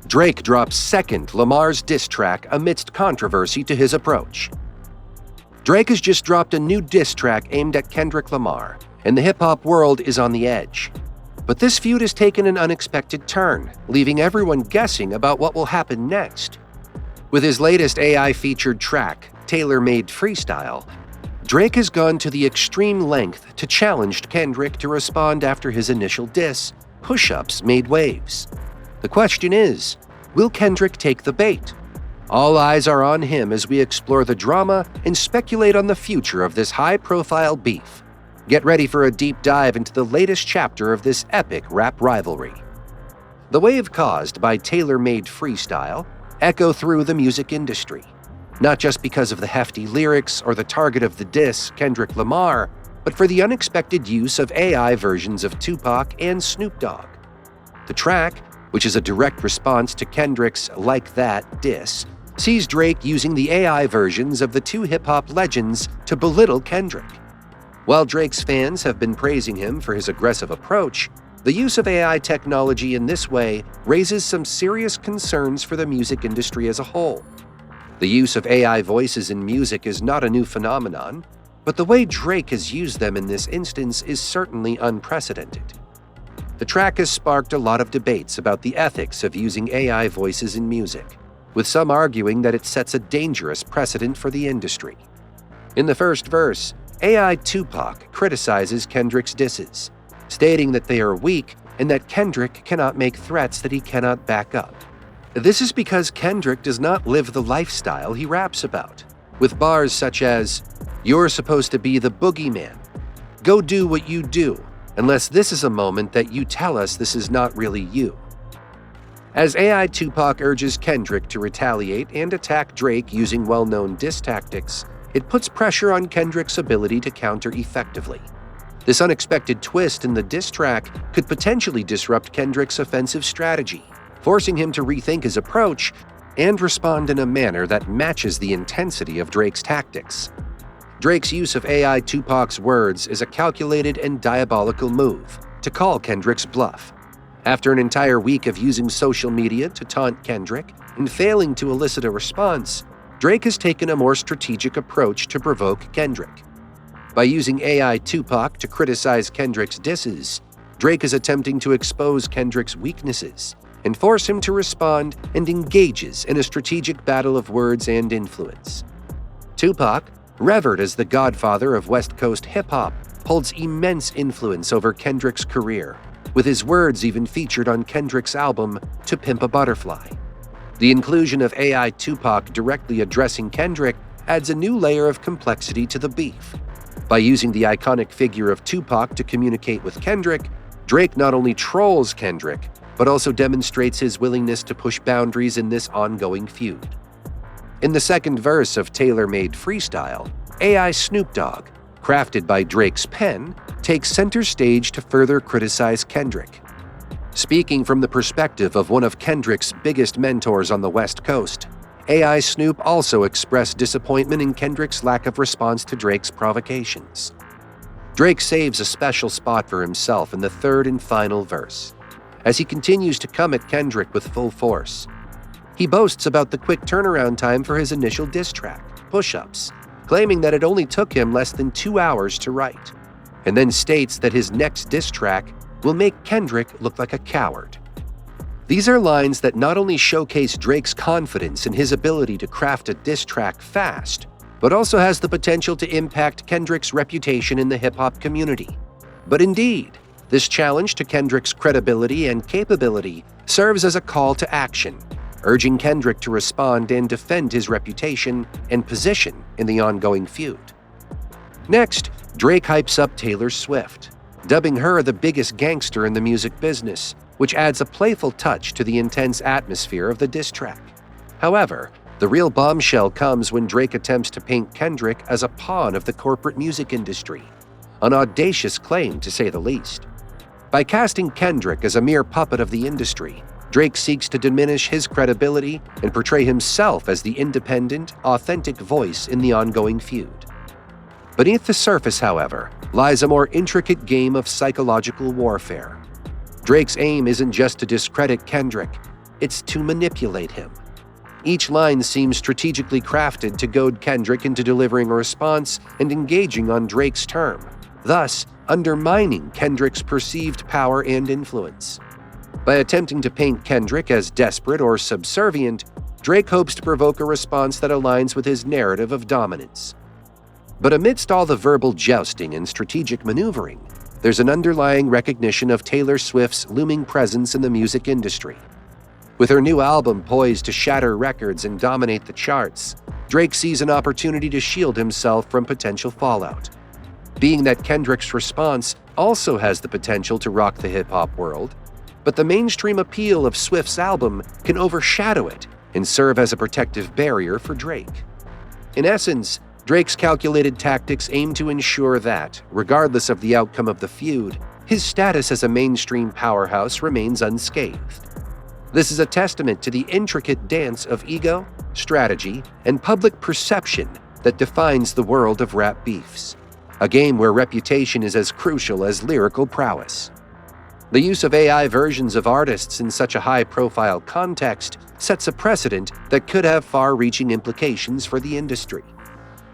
Drake drops second Lamar's diss track amidst controversy to his approach. Drake has just dropped a new diss track aimed at Kendrick Lamar, and the hip-hop world is on the edge. But this feud has taken an unexpected turn, leaving everyone guessing about what will happen next. With his latest AI-featured track, Made Freestyle, Drake has gone to the extreme length to challenge Kendrick to respond after his initial diss, Push-Ups Made Waves. The question is, will Kendrick take the bait? All eyes are on him as we explore the drama and speculate on the future of this high-profile beef. Get ready for a deep dive into the latest chapter of this epic rap rivalry. The wave caused by Made Freestyle echo through the music industry, not just because of the hefty lyrics or the target of the diss, Kendrick Lamar, but for the unexpected use of AI versions of Tupac and Snoop Dogg. The track, which is a direct response to Kendrick's Like That diss, sees Drake using the AI versions of the two hip-hop legends to belittle Kendrick. While Drake's fans have been praising him for his aggressive approach, the use of AI technology in this way raises some serious concerns for the music industry as a whole. The use of AI voices in music is not a new phenomenon, but the way Drake has used them in this instance is certainly unprecedented. The track has sparked a lot of debates about the ethics of using AI voices in music, with some arguing that it sets a dangerous precedent for the industry. In the first verse, AI Tupac criticizes Kendrick's disses, stating that they are weak and that Kendrick cannot make threats that he cannot back up. This is because Kendrick does not live the lifestyle he raps about, with bars such as, "You're supposed to be the boogeyman. Go do what you do, unless this is a moment that you tell us this is not really you." As AI Tupac urges Kendrick to retaliate and attack Drake using well-known diss tactics, it puts pressure on Kendrick's ability to counter effectively. This unexpected twist in the diss track could potentially disrupt Kendrick's offensive strategy, forcing him to rethink his approach and respond in a manner that matches the intensity of Drake's tactics. Drake's use of AI Tupac's words is a calculated and diabolical move to call Kendrick's bluff. After an entire week of using social media to taunt Kendrick and failing to elicit a response, Drake has taken a more strategic approach to provoke Kendrick. By using AI Tupac to criticize Kendrick's disses, Drake is attempting to expose Kendrick's weaknesses and force him to respond and engages in a strategic battle of words and influence. Tupac, revered as the godfather of West Coast hip-hop, holds immense influence over Kendrick's career, with his words even featured on Kendrick's album To Pimp a Butterfly. The inclusion of AI Tupac directly addressing Kendrick adds a new layer of complexity to the beef. By using the iconic figure of Tupac to communicate with Kendrick, Drake not only trolls Kendrick, but also demonstrates his willingness to push boundaries in this ongoing feud. In the second verse of Made Freestyle, AI Snoop Dogg, crafted by Drake's pen, takes center stage to further criticize Kendrick. Speaking from the perspective of one of Kendrick's biggest mentors on the West Coast, AI Snoop also expressed disappointment in Kendrick's lack of response to Drake's provocations. Drake saves a special spot for himself in the third and final verse, as he continues to come at Kendrick with full force. He boasts about the quick turnaround time for his initial diss track, Push-Ups, claiming that it only took him less than 2 hours to write, and then states that his next diss track will make Kendrick look like a coward. These are lines that not only showcase Drake's confidence in his ability to craft a diss track fast, but also has the potential to impact Kendrick's reputation in the hip-hop community. But indeed, this challenge to Kendrick's credibility and capability serves as a call to action, urging Kendrick to respond and defend his reputation and position in the ongoing feud. Next, Drake hypes up Taylor Swift, dubbing her the biggest gangster in the music business, which adds a playful touch to the intense atmosphere of the diss track. However, the real bombshell comes when Drake attempts to paint Kendrick as a pawn of the corporate music industry, an audacious claim to say the least. By casting Kendrick as a mere puppet of the industry, Drake seeks to diminish his credibility and portray himself as the independent, authentic voice in the ongoing feud. Beneath the surface, however, lies a more intricate game of psychological warfare. Drake's aim isn't just to discredit Kendrick, it's to manipulate him. Each line seems strategically crafted to goad Kendrick into delivering a response and engaging on Drake's term, thus undermining Kendrick's perceived power and influence. By attempting to paint Kendrick as desperate or subservient, Drake hopes to provoke a response that aligns with his narrative of dominance. But amidst all the verbal jousting and strategic maneuvering, there's an underlying recognition of Taylor Swift's looming presence in the music industry. With her new album poised to shatter records and dominate the charts, Drake sees an opportunity to shield himself from potential fallout. Being that Kendrick's response also has the potential to rock the hip-hop world, but the mainstream appeal of Swift's album can overshadow it and serve as a protective barrier for Drake. In essence, Drake's calculated tactics aim to ensure that, regardless of the outcome of the feud, his status as a mainstream powerhouse remains unscathed. This is a testament to the intricate dance of ego, strategy, and public perception that defines the world of rap beefs, a game where reputation is as crucial as lyrical prowess. The use of AI versions of artists in such a high-profile context sets a precedent that could have far-reaching implications for the industry.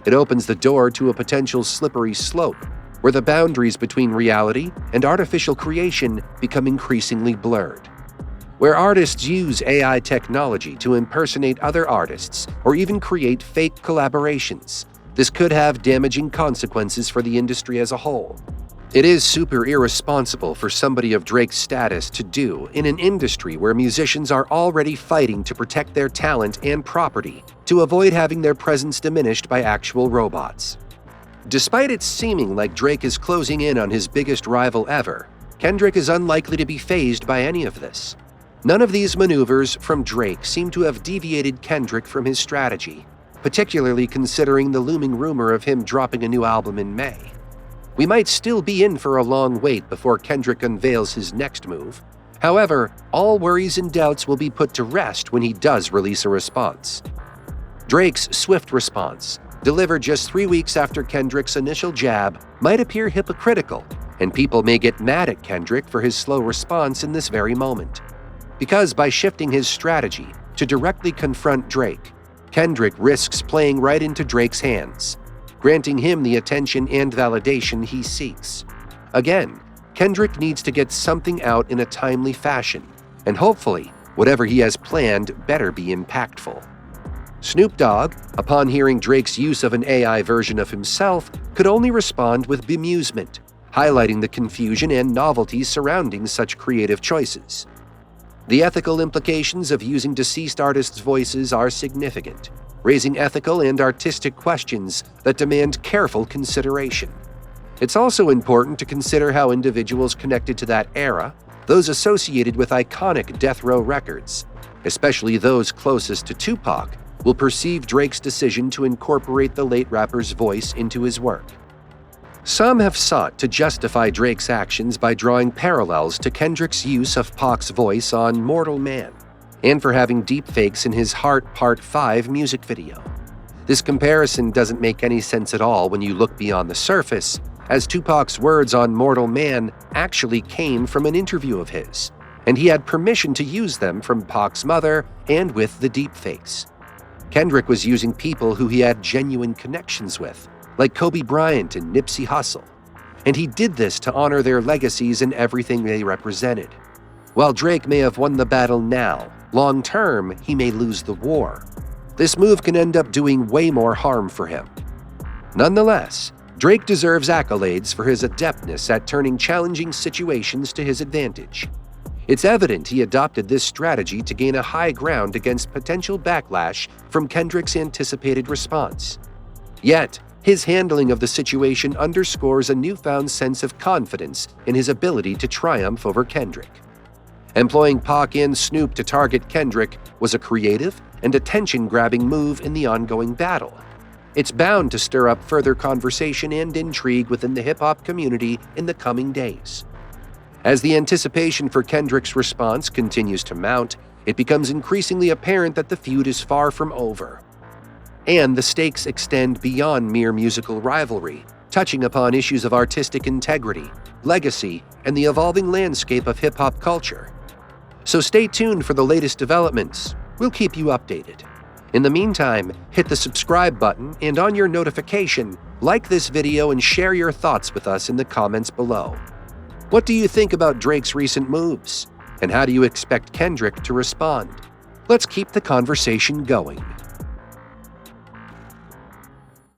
It opens the door to a potential slippery slope, where the boundaries between reality and artificial creation become increasingly blurred. Where artists use AI technology to impersonate other artists or even create fake collaborations, this could have damaging consequences for the industry as a whole. It is super irresponsible for somebody of Drake's status to do in an industry where musicians are already fighting to protect their talent and property to avoid having their presence diminished by actual robots. Despite it seeming like Drake is closing in on his biggest rival ever, Kendrick is unlikely to be fazed by any of this. None of these maneuvers from Drake seem to have deviated Kendrick from his strategy, particularly considering the looming rumor of him dropping a new album in May. We might still be in for a long wait before Kendrick unveils his next move. However, all worries and doubts will be put to rest when he does release a response. Drake's swift response, delivered just 3 weeks after Kendrick's initial jab, might appear hypocritical, and people may get mad at Kendrick for his slow response in this very moment. Because by shifting his strategy to directly confront Drake, Kendrick risks playing right into Drake's hands, granting him the attention and validation he seeks. Again, Kendrick needs to get something out in a timely fashion, and hopefully, whatever he has planned better be impactful. Snoop Dogg, upon hearing Drake's use of an AI version of himself, could only respond with bemusement, highlighting the confusion and novelty surrounding such creative choices. The ethical implications of using deceased artists' voices are significant, raising ethical and artistic questions that demand careful consideration. It's also important to consider how individuals connected to that era, those associated with iconic death row records, especially those closest to Tupac, will perceive Drake's decision to incorporate the late rapper's voice into his work. Some have sought to justify Drake's actions by drawing parallels to Kendrick's use of Pac's voice on Mortal Man, and for having deepfakes in his Heart Part 5 music video. This comparison doesn't make any sense at all when you look beyond the surface, as Tupac's words on Mortal Man actually came from an interview of his, and he had permission to use them from Pac's mother and with the deepfakes. Kendrick was using people who he had genuine connections with, like Kobe Bryant and Nipsey Hussle, and he did this to honor their legacies and everything they represented. While Drake may have won the battle now, long-term, he may lose the war. This move can end up doing way more harm for him. Nonetheless, Drake deserves accolades for his adeptness at turning challenging situations to his advantage. It's evident he adopted this strategy to gain a high ground against potential backlash from Kendrick's anticipated response. Yet, his handling of the situation underscores a newfound sense of confidence in his ability to triumph over Kendrick. Employing Pac and Snoop to target Kendrick was a creative and attention-grabbing move in the ongoing battle. It's bound to stir up further conversation and intrigue within the hip-hop community in the coming days. As the anticipation for Kendrick's response continues to mount, it becomes increasingly apparent that the feud is far from over. And the stakes extend beyond mere musical rivalry, touching upon issues of artistic integrity, legacy, and the evolving landscape of hip-hop culture. So stay tuned for the latest developments. We'll keep you updated. In the meantime, hit the subscribe button and on your notification, like this video and share your thoughts with us in the comments below. What do you think about Drake's recent moves? And how do you expect Kendrick to respond? Let's keep the conversation going.